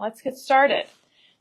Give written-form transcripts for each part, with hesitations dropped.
let's get started.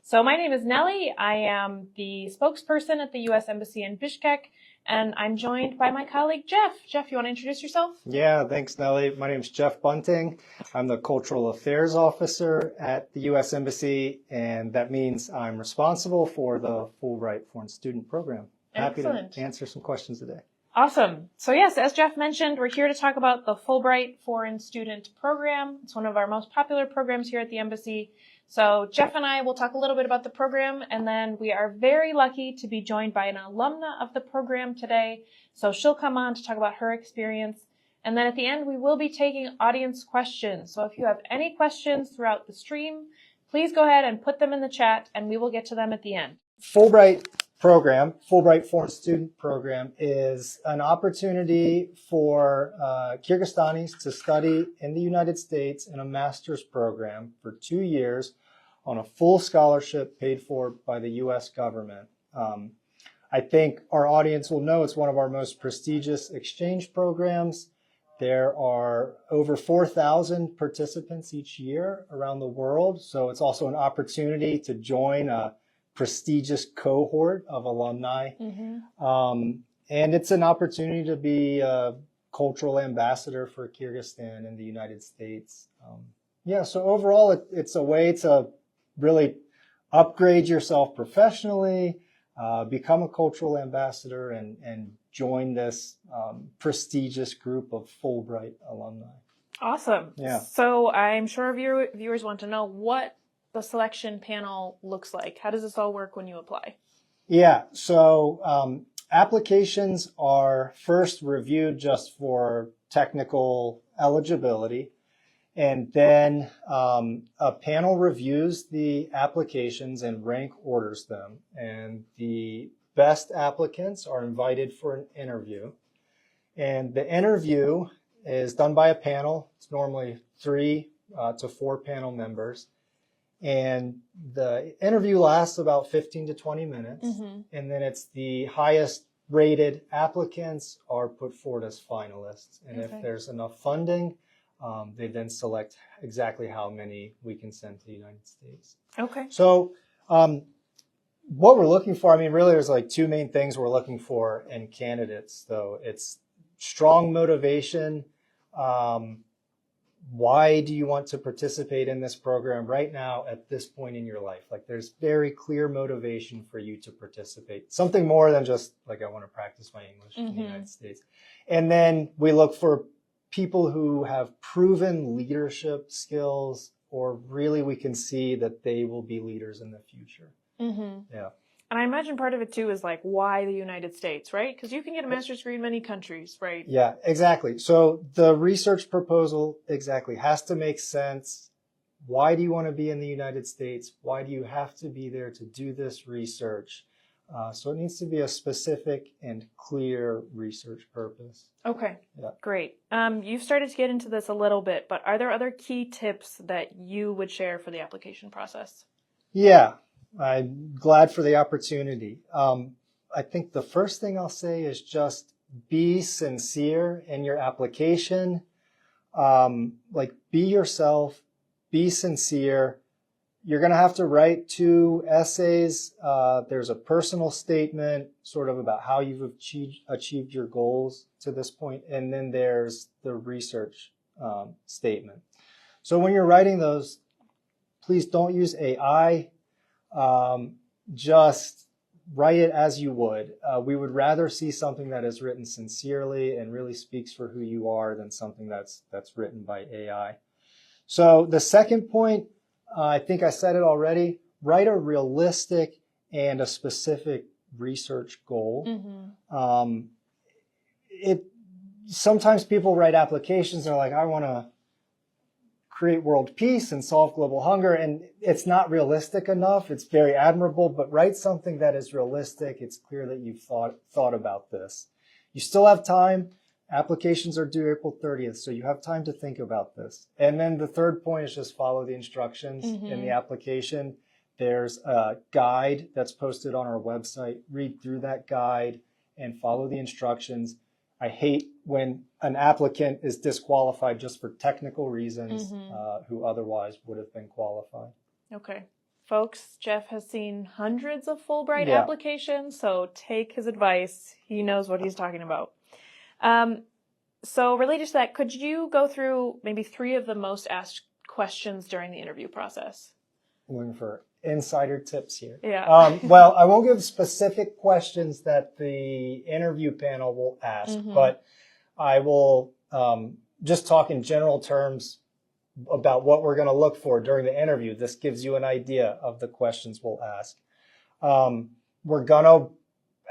So my name is Nelly. I am the spokesperson at the U.S. Embassy in Bishkek, and I'm joined by my colleague, Jeff. Jeff, you want to introduce yourself? Yeah, thanks, Nelly. My name is Jëfff Bantinh. I'm the Cultural Affairs Officer at the U.S. Embassy, and that means I'm responsible for the Fulbright Foreign Student Program. Happy to answer some questions today. Awesome. So yes, as Jeff mentioned, we're here to talk about the Fulbright Foreign Student Program. It's one of our most popular programs here at the Embassy. So Jeff and I will talk a little bit about the program, and then we are very lucky to be joined by an alumna of the program today. So she'll come on to talk about her experience. And then at the end, we will be taking audience questions. So if you have any questions throughout the stream, please go ahead and put them in the chat, and we will get to them at the end. Fulbright Program, Fulbright Foreign Student Program, is an opportunity for Kyrgyzstanis to study in the United States in a master's program for 2 years on a full scholarship paid for by the U.S. government. I think our audience will know it's one of our most prestigious exchange programs. There are over 4,000 participants each year around the world, so it's also an opportunity to join a prestigious cohort of alumni. And it's an opportunity to be a cultural ambassador for Kyrgyzstan in the United States. So overall, it's a way to really upgrade yourself professionally, become a cultural ambassador, and join this prestigious group of Fulbright alumni. Awesome. Yeah. So I'm sure viewers want to know what the selection panel looks like. How does this all work when you apply? Yeah, so applications are first reviewed just for technical eligibility, and then a panel reviews the applications and rank orders them, and the best applicants are invited for an interview. And the interview is done by a panel. It's normally 3 to 4 panel members. And the interview lasts about 15 to 20 minutes. And then it's the highest rated applicants are put forward as finalists. And if there's enough funding, they then select exactly how many we can send to the United States. Okay. So what we're looking for, really there's like 2 main things we're looking for in candidates, though. It's strong motivation. Why do you want to participate in this program right now at this point in your life? Like, there's very clear motivation for you to participate. Something more than just like, I want to practice my English in the United States. And then we look for people who have proven leadership skills, or really we can see that they will be leaders in the future. Yeah. And I imagine part of it too is like, why the United States, right? Because you can get a master's degree in many countries, right? Yeah, exactly. So the research proposal has to make sense. Why do you want to be in the United States? Why do you have to be there to do this research? So it needs to be a specific and clear research purpose. Okay, yeah. Great. You've started to get into this a little bit, but are there other key tips that you would share for the application process? Yeah. I'm glad for the opportunity. I think the first thing I'll say is just be sincere in your application. Be yourself, be sincere. You're going to have to write 2 essays. There's a personal statement sort of about how you've achieved your goals to this point. And then there's the research statement. So when you're writing those, please don't use AI. Just write it as you would. We would rather see something that is written sincerely and really speaks for who you are than something that's written by AI. So the second point, I think I said it already, write a realistic and a specific research goal. Sometimes people write applications and they're like, I want to create world peace and solve global hunger, and it's not realistic enough. It's very admirable, but write something that is realistic. It's clear that you've thought about this. You still have time. Applications are due April 30th, so you have time to think about this. And then the third point is just follow the instructions in the application. There's a guide that's posted on our website. Read through that guide and follow the instructions. I hate when an applicant is disqualified just for technical reasons who otherwise would have been qualified. Okay. Folks, Jeffrey has seen hundreds of Fulbright Yeah. applications, so take his advice. He knows what he's talking about. So related to that, could you go through maybe 3 of the most asked questions during the interview process? Looking for insider tips here. Yeah. Well, I won't give specific questions that the interview panel will ask, but I will just talk in general terms about what we're going to look for during the interview. This gives you an idea of the questions we'll ask. We're going to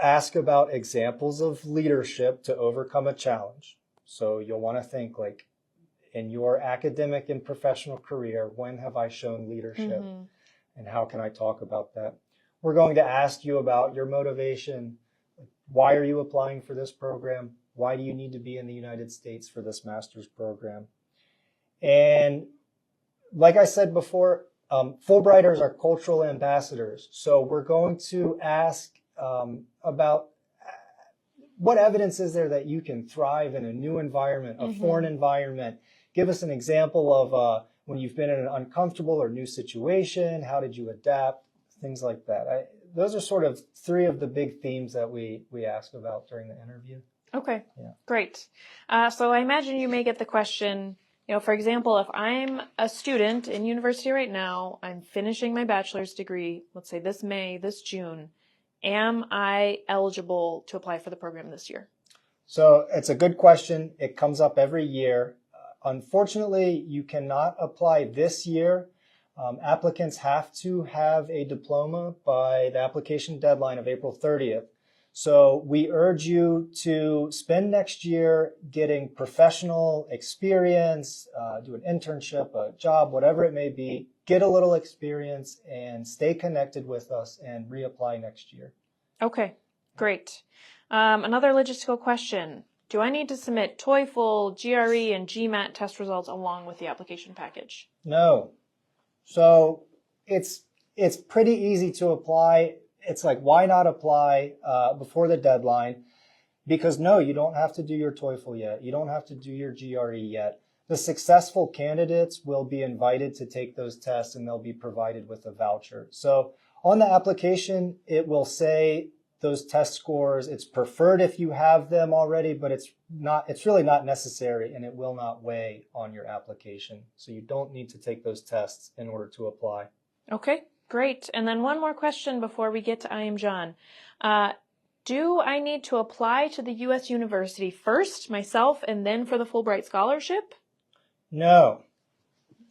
ask about examples of leadership to overcome a challenge. So you'll want to think like, in your academic and professional career, when have I shown leadership? And how can I talk about that? We're going to ask you about your motivation. Why are you applying for this program? Why do you need to be in the United States for this master's program? And like I said before, Fulbrighters are cultural ambassadors. So we're going to ask about what evidence is there that you can thrive in a new environment, a foreign environment. Give us an example of when you've been in an uncomfortable or new situation. How did you adapt? Things like that. Those are sort of 3 of the big themes that we ask about during the interview. Okay, Yeah. Great. So I imagine you may get the question, for example, if I'm a student in university right now, I'm finishing my bachelor's degree, let's say this May, this June, am I eligible to apply for the program this year? So it's a good question. It comes up every year. Unfortunately, you cannot apply this year. Applicants have to have a diploma by the application deadline of April 30th. So we urge you to spend next year getting professional experience, do an internship, a job, whatever it may be, get a little experience and stay connected with us and reapply next year. Okay, great. Another logistical question. Do I need to submit TOEFL, GRE, and GMAT test results along with the application package? No. So it's pretty easy to apply. It's like, why not apply before the deadline? Because no, you don't have to do your TOEFL yet. You don't have to do your GRE yet. The successful candidates will be invited to take those tests and they'll be provided with a voucher. So on the application, it will say those test scores. It's preferred if you have them already, but it's really not necessary and it will not weigh on your application. So you don't need to take those tests in order to apply. Okay, great. And then one more question before we get to Ayımjan. Do I need to apply to the U.S. university first, myself, and then for the Fulbright scholarship? No.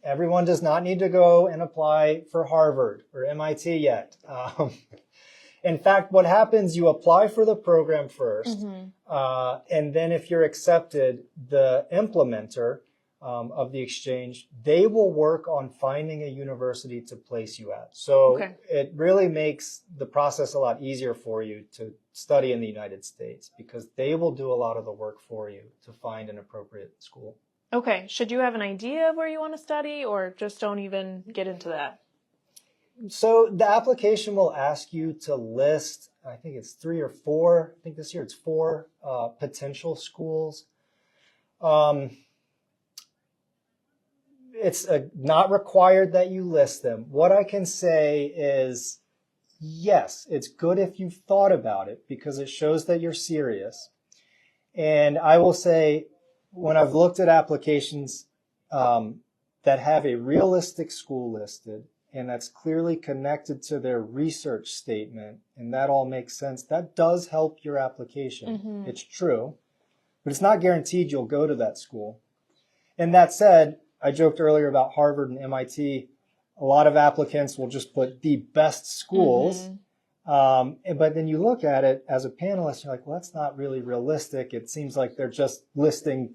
Everyone does not need to go and apply for Harvard or MIT yet. In fact, what happens, you apply for the program first, and then if you're accepted, the implementer of the exchange, they will work on finding a university to place you at. So it really makes the process a lot easier for you to study in the United States because they will do a lot of the work for you to find an appropriate school. Okay. Should you have an idea of where you want to study or just don't even get into that? So the application will ask you to list, I think it's 3 or 4, I think this year it's 4 potential schools. It's not required that you list them. What I can say is, yes, it's good if you've thought about it because it shows that you're serious. And I will say, when I've looked at applications that have a realistic school listed, and that's clearly connected to their research statement, and that all makes sense, that does help your application. It's true, but it's not guaranteed you'll go to that school. And that said, I joked earlier about Harvard and MIT. A lot of applicants will just put the best schools, but then you look at it as a panelist, you're like, well, that's not really realistic. It seems like they're just listing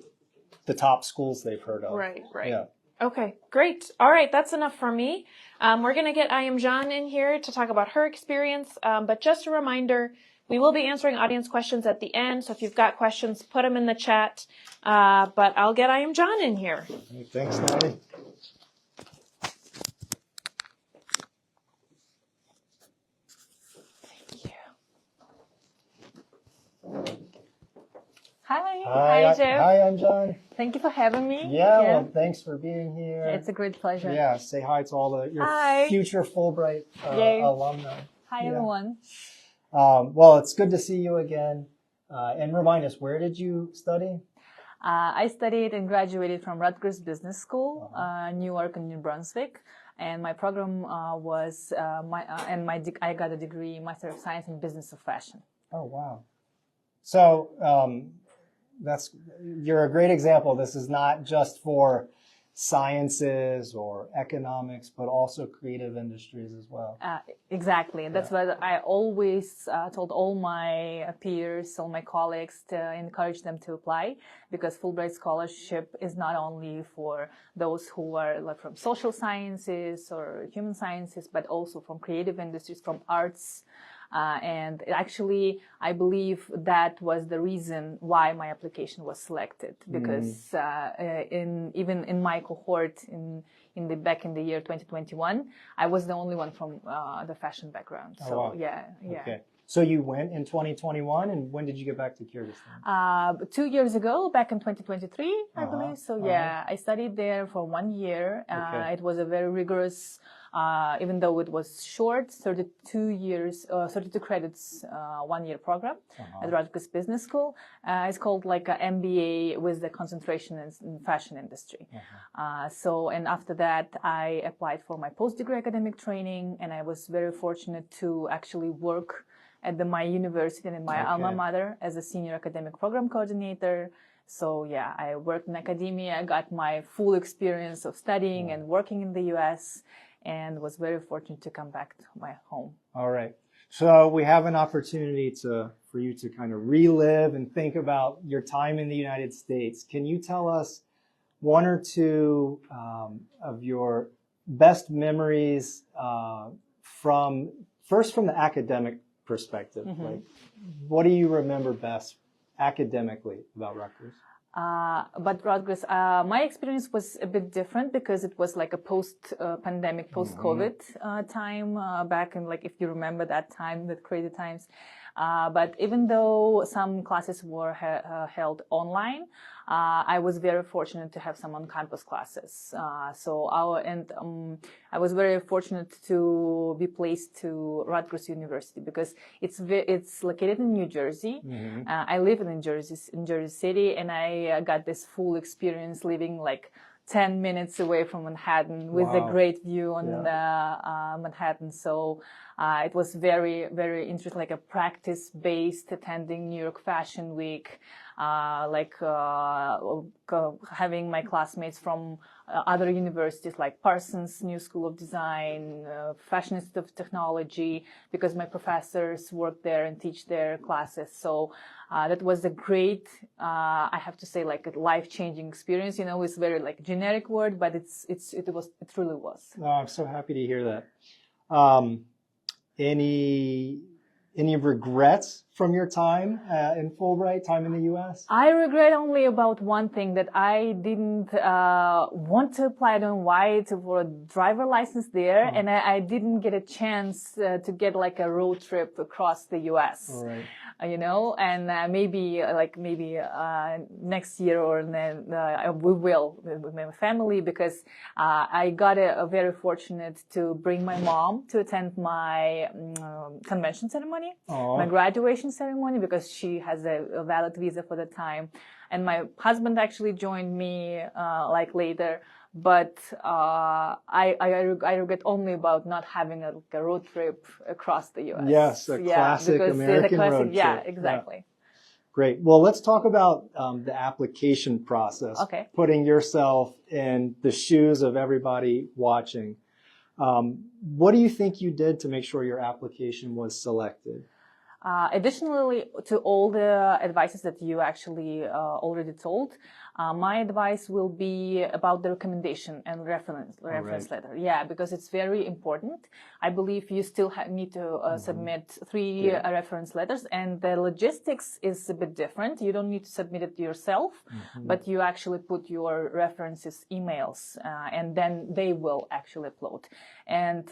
the top schools they've heard of. Right. Yeah. Okay, great. All right, that's enough from me. We're going to get Ayımjan in here to talk about her experience, but just a reminder, we will be answering audience questions at the end, so if you've got questions, put them in the chat, but I'll get Ayımjan in here. Thanks, Natalie. Hi. Hi, Jeff. Hi, Ayımjан. Thank you for having me. Yeah, well, thanks for being here. It's a great pleasure. Yeah, say hi to all your future Fulbright alumni. Hi, everyone. Well, it's good to see you again. And remind us, where did you study? I studied and graduated from Rutgers Business School, Newark and New Brunswick. And my program was, I got a degree, Master of Science in Business of Fashion. Oh, wow. So, you're a great example. This is not just for sciences or economics, but also creative industries as well. Exactly. That's what I always told all my peers, all my colleagues, to encourage them to apply, because Fulbright Scholarship is not only for those who are like from social sciences or human sciences, but also from creative industries, from arts. And actually, I believe that was the reason why my application was selected, because even in my cohort back in the year 2021, I was the only one from the fashion background. So yeah. Okay. So you went in 2021, and when did you get back to Kyrgyzstan? 2 years ago, back in 2023, I believe. So I studied there for 1 year. It was a very rigorous, even though it was short, 32 credits, 1 year program at Rutgers Business School. It's called like an MBA with the concentration in fashion industry. And after that, I applied for my post-degree academic training, and I was very fortunate to actually work at my university and in my alma mater as a senior academic program coordinator. So yeah, I worked in academia, got my full experience of studying and working in the US, and was very fortunate to come back to my home. All right. So we have an opportunity for you to kind of relive and think about your time in the United States. Can you tell us one or two of your best memories from the academic perspective? Like, what do you remember best academically about Rutgers? But Rutgers, my experience was a bit different, because it was like a post-pandemic, post-COVID time, back in, like, if you remember that time, the crazy times. But even though some classes were held online, I was very fortunate to have some on-campus classes. I was very fortunate to be placed to Rutgers University, because it's located in New Jersey. I live in Jersey City, and I got this full experience living like 10 minutes away from Manhattan with a great view on Manhattan. So it was very, very interesting, like a practice-based attending New York Fashion Week, having my classmates from other universities like Parsons New School of Design, Fashion Institute of Technology, because my professors work there and teach their classes. So that was a great, I have to say, like a life-changing experience. You know, it's very like generic word, but it truly was. Oh, I'm so happy to hear that. Any regrets from your time in Fulbright, time in the U.S.? I regret only about one thing, that I didn't want to apply. I don't know why, for a driver license there, and I didn't get a chance to get like a road trip across the U.S. All right. You know, and maybe next year, or then we will with my family, because I got a very fortunate to bring my mom to attend my convention ceremony, my graduation ceremony, because she has a valid visa for the time, and my husband actually joined me later. But I regret only about not having a road trip across the U.S. Yes, a classic American road trip. Yeah, exactly. Yeah. Great. Well, let's talk about the application process. Okay. Putting yourself in the shoes of everybody watching. What do you think you did to make sure your application was selected? Additionally to all the advices that you actually already told, my advice will be about the recommendation and reference letter. Yeah, because it's very important. I believe you still need to submit 3 reference letters, and the logistics is a bit different. You don't need to submit it yourself, but you actually put your references emails, and then they will actually upload. And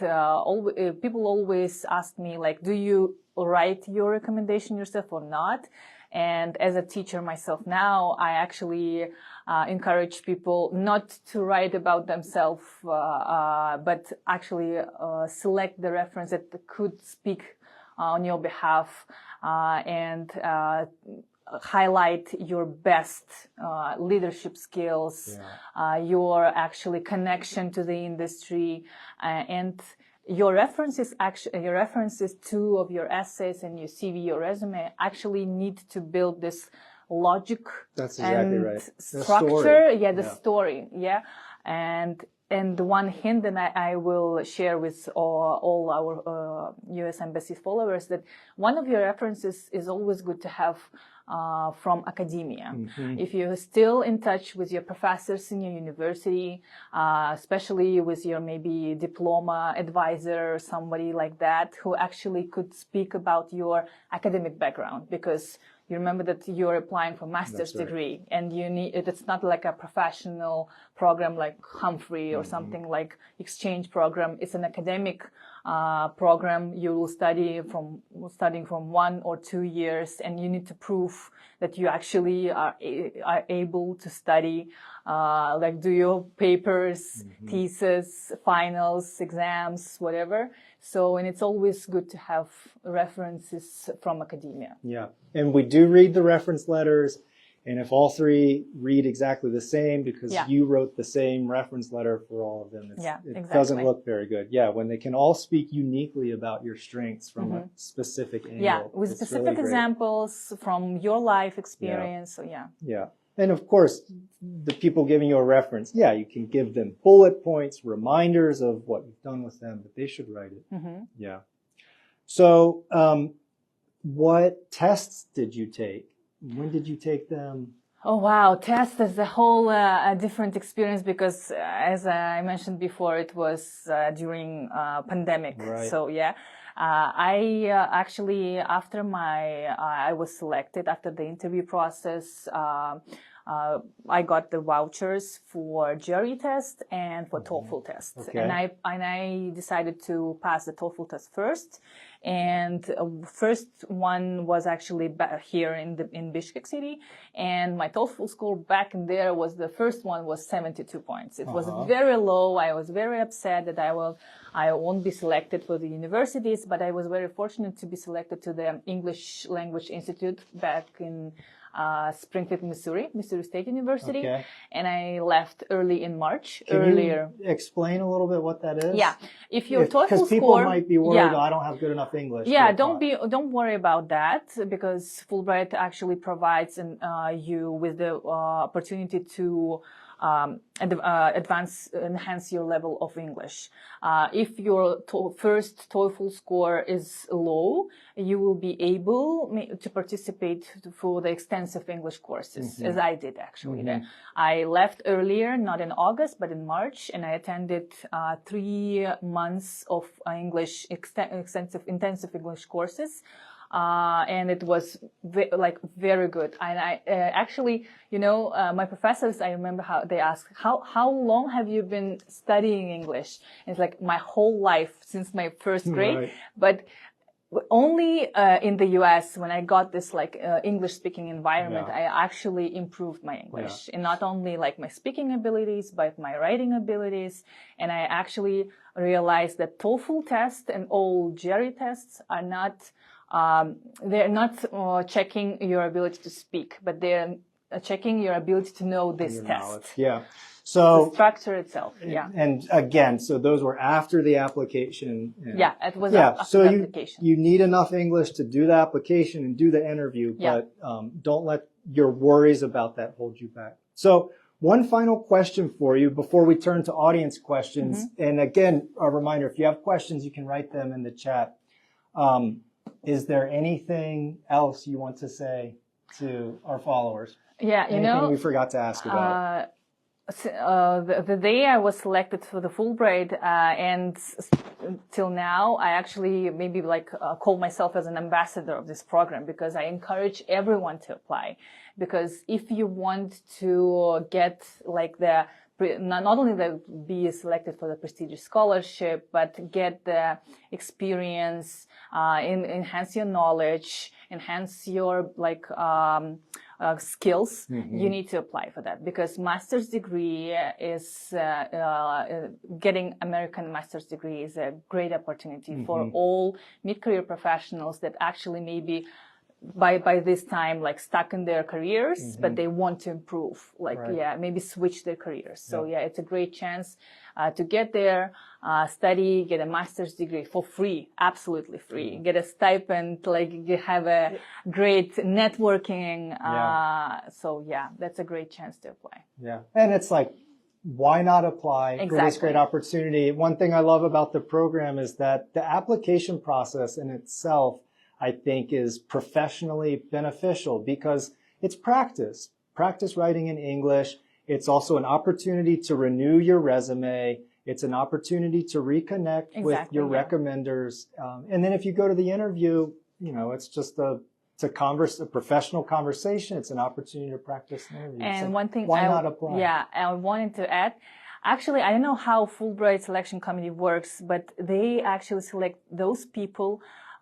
people always ask me, like, do you write your recommendation yourself or not? And as a teacher myself now, I actually encourage people not to write about themselves, but actually select the reference that could speak on your behalf, and highlight your best leadership skills, your actually connection to the industry, and your references two of your essays and your CV, your resume actually need to build this logic. That's exactly and right. Structure. The story. And one hint that I will share with all our U.S. Embassy followers, that one of your references is always good to have from academia. If you're still in touch with your professors in your university, especially with your maybe diploma advisor or somebody like that, who actually could speak about your academic background, because you remember that you're applying for master's degree, and you need, it's not like a professional program like Humphrey or something like exchange program. It's an academic program. You will studying from 1 or 2 years, and you need to prove that you actually are able to study, like do your papers, thesis, finals, exams, whatever. So, and it's always good to have references from academia. Yeah, and we do read the reference letters, and if all three read exactly the same because you wrote the same reference letter for all of them, it doesn't look very good. Yeah, when they can all speak uniquely about your strengths from a specific angle. Yeah, with specific examples from your life experience. So yeah. And of course, the people giving you a reference, you can give them bullet points, reminders of what you've done with them, but they should write it. Yeah. So, what tests did you take? When did you take them? Oh, wow. Test is a whole different experience, because as I mentioned before, it was during pandemic. Right. So, I actually, after I was selected after the interview process, I got the vouchers for GRE test and for TOEFL test. Okay. And I decided to pass the TOEFL test first. And first one was actually back here in Bishkek city, and my TOEFL score back in there was, the first one was 72 points. It was very low. I was very upset that I won't be selected for the universities, but I was very fortunate to be selected to the English Language Institute back in Springfield, Missouri State University. Okay. And I left early in March. Can you explain a little bit what that is? Yeah. If your TOEFL score, because people might be worried, I don't have good enough English. Don't worry about that, because Fulbright actually provides you with the opportunity to enhance your level of English. If your first TOEFL score is low, you will be able to participate for the extensive English courses, as I did actually. I left earlier, not in August, but in March, and I attended 3 months of intensive English courses. And it was very good. And I actually, my professors, I remember how they asked, how long have you been studying English? And it's like my whole life, since my first grade. Right. But only in the US, when I got this English speaking environment, I actually improved my English. And not only my speaking abilities, but my writing abilities. And I actually realized that TOEFL test and all GRE tests are not, they're not checking your ability to speak, but they're checking your ability to know this test. Knowledge. Yeah. So the structure itself. Yeah. And again, so those were after the application. It was after the application. You need enough English to do the application and do the interview, but don't let your worries about that hold you back. So one final question for you before we turn to audience questions. And again, a reminder, if you have questions, you can write them in the chat. Is there anything else you want to say to our followers? Yeah, anything we forgot to ask about? The day I was selected for the Fulbright, and till now, I actually maybe call myself as an ambassador of this program, because I encourage everyone to apply. Because if you want to get the not only that be selected for the prestigious scholarship, but get the experience, enhance your knowledge, enhance your skills, you need to apply for that, because master's degree is getting American master's degree is a great opportunity for all mid-career professionals that actually maybe by this time stuck in their careers, but they want to improve, maybe switch their careers. So it's a great chance to get there, study, get a master's degree for free, absolutely free, get a stipend, you have a great networking. So that's a great chance to apply. Yeah. And it's why not apply for this great opportunity? One thing I love about the program is that the application process in itself, I think, is professionally beneficial because it's practice writing in English. It's also an opportunity to renew your resume. It's an opportunity to reconnect with your recommenders. And then if you go to the interview, it's just a professional conversation. It's an opportunity to practice an interview. And one thing why not apply? Yeah, I wanted to add, actually, I don't know how Fulbright selection committee works, but they actually select those people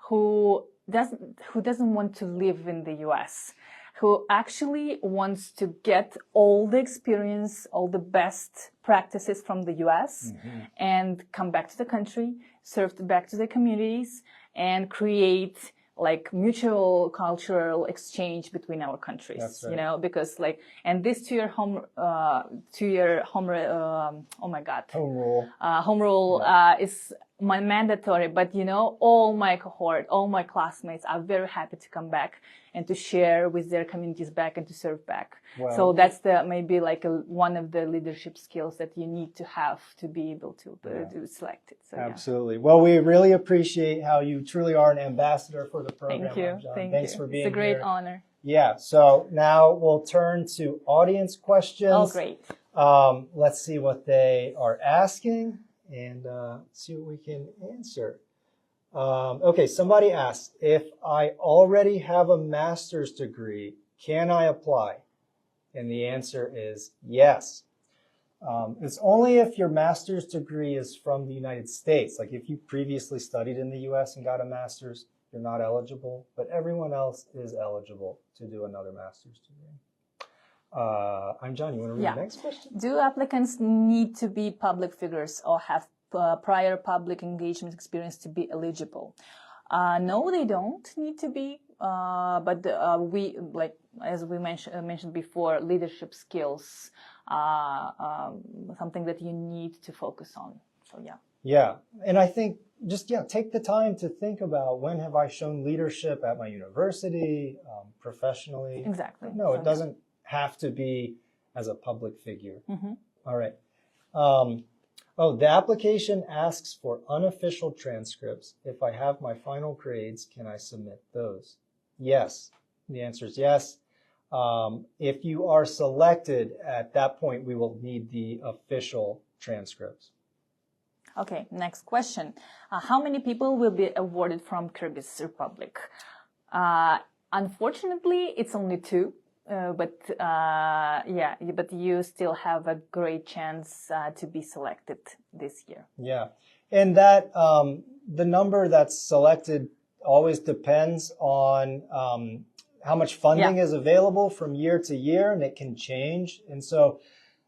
who doesn't want to live in the US, who actually wants to get all the experience, all the best practices from the US and come back to the country, serve back to the communities, and create mutual cultural exchange between our countries. That's right. Because and this home rule is mandatory, but all my cohort, all my classmates are very happy to come back and to share with their communities back and to serve back. Wow. So that's maybe one of the leadership skills that you need to have to be able to select it. So, absolutely. Well, we really appreciate how you truly are an ambassador for the program. Thank you. Thanks for being here. It's a great honor. Yeah. So now we'll turn to audience questions. Oh, great. Let's see what they are asking and see what we can answer. Okay, somebody asked, if I already have a master's degree, can I apply? And the answer is yes. It's only if your master's degree is from the United States. If you previously studied in the US and got a master's, you're not eligible, but everyone else is eligible to do another master's degree. Ayımjan, you want to read the next question? Do applicants need to be public figures or have prior public engagement experience to be eligible? No, they don't need to be, but we, as we mentioned before, leadership skills are something that you need to focus on. So Yeah, and I think just take the time to think about, when have I shown leadership at my university, professionally? Exactly. No, it doesn't have to be as a public figure. All right. The application asks for unofficial transcripts. If I have my final grades, can I submit those? Yes. The answer is yes. If you are selected, at that point, we will need the official transcripts. Okay, next question. How many people will be awarded from Kyrgyz Republic? Unfortunately, it's only 2. But you still have a great chance to be selected this year. Yeah, and that the number that's selected always depends on how much funding is available from year to year, and it can change. And so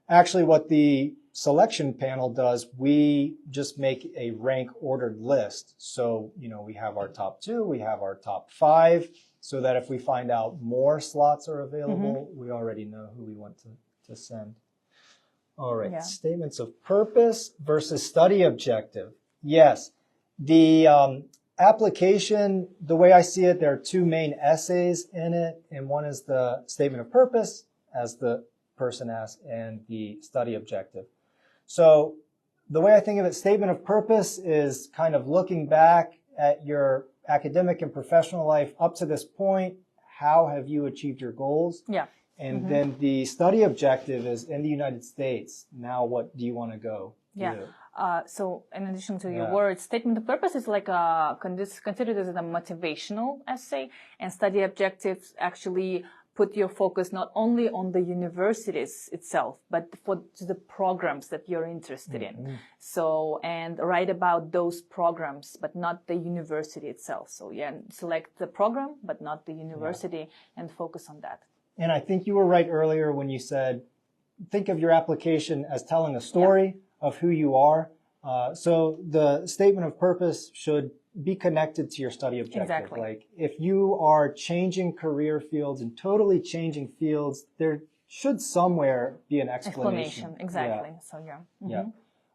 actually what the selection panel does, we just make a rank ordered list. So, we have our top 2, we have our top 5, so that if we find out more slots are available, we already know who we want to send. All right, statements of purpose versus study objective. Yes, the application, the way I see it, there are 2 main essays in it, and one is the statement of purpose, as the person asked, and the study objective. So the way I think of it, statement of purpose is kind of looking back at your academic and professional life up to this point. How have you achieved your goals? Yeah. And then the study objective is in the United States. Now, what do you want to go do? So in addition to your words, statement of purpose is considered as a motivational essay, and study objectives actually put your focus not only on the universities itself, but for the programs that you're interested in. So, and write about those programs, but not the university itself. So yeah, select the program, but not the university, and focus on that. And I think you were right earlier when you said, think of your application as telling a story of who you are. So the statement of purpose should be connected to your study objective. Exactly. Like if you are changing career fields and totally changing fields, there should somewhere be an explanation. Exactly. Yeah. So yeah.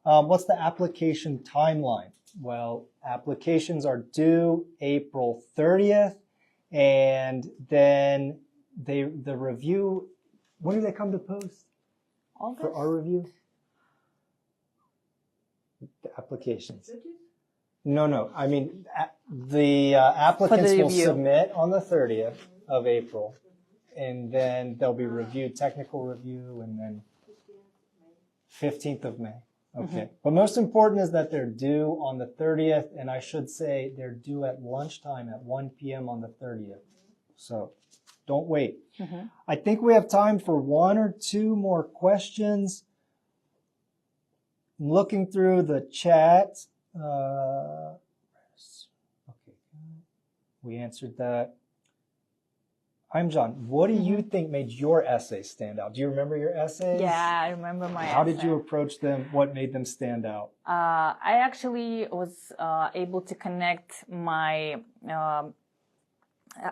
Yeah. What's the application timeline? Well, applications are due April 30th, and then the review, when do they come to post? August? For our review? The applications. No. I mean, the applicants will submit on the 30th of April, and then they'll be reviewed, technical review, and then 15th of May. Okay. But most important is that they're due on the 30th, and I should say they're due at lunchtime at 1 p.m. on the 30th. So don't wait. I think we have time for one or two more questions. I'm looking through the chat. Okay, we answered that. Ayımjan, what do you think made your essay stand out? Do you remember your essays? Yeah, I remember my How essay. did you approach them? What made them stand out? I actually was able to connect my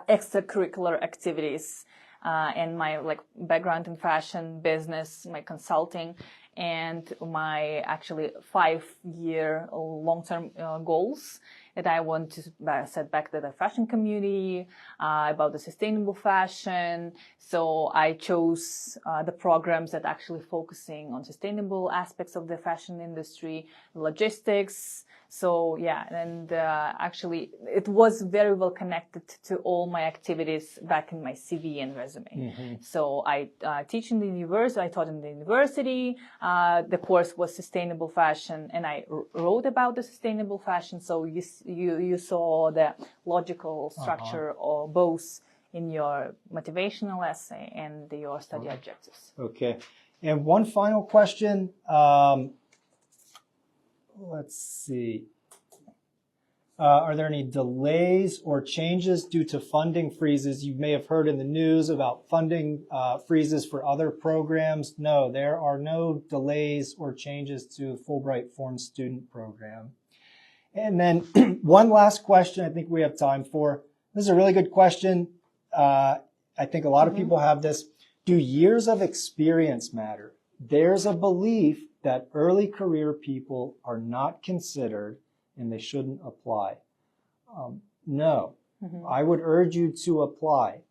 extracurricular activities and my background in fashion business, my consulting, and my actually 5-year long-term goals that I want to set back to the fashion community, about the sustainable fashion. So I chose the programs that actually focusing on sustainable aspects of the fashion industry, logistics. So yeah, and actually it was very well connected to all my activities back in my CV and resume. So I teach in the university, I taught in the university, the course was sustainable fashion, and I wrote about the sustainable fashion. So you saw the logical structure of both in your motivational essay and your study objectives. Okay. And one final question. Let's see. Are there any delays or changes due to funding freezes? You may have heard in the news about funding freezes for other programs. No, there are no delays or changes to the Fulbright Foreign Student Program. And then one last question I think we have time for. This is a really good question. I think a lot of people have this. Do years of experience matter? There's a belief that early career people are not considered and they shouldn't apply. No, I would urge you to apply.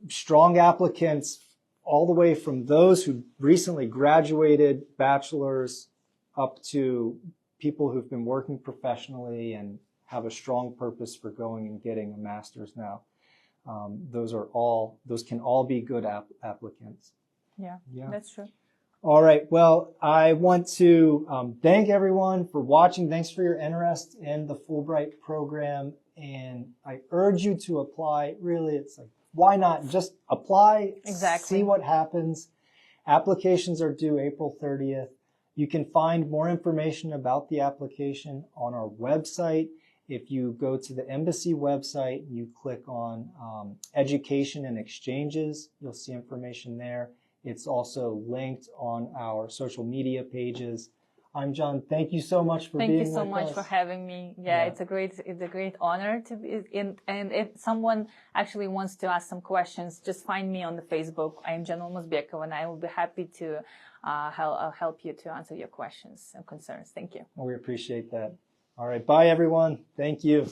Strong applicants all the way from those who recently graduated, bachelors, up to people who've been working professionally and have a strong purpose for going and getting a master's now. Those can all be good applicants. Yeah, that's true. All right. Well, I want to thank everyone for watching. Thanks for your interest in the Fulbright program. And I urge you to apply. Really, it's like, why not just apply? Exactly. See what happens. Applications are due April 30th. You can find more information about the application on our website. If you go to the embassy website and you click on education and exchanges, you'll see information there. It's also linked on our social media pages. Ayımjan, thank you so much for being with us. Thank you so much for having me. Yeah, it's a great honor to be in. And if someone actually wants to ask some questions, just find me on the Facebook. Ayımjan Алмазбекова, and I will be happy to help you to answer your questions and concerns. Thank you. Well, we appreciate that. All right, bye everyone. Thank you.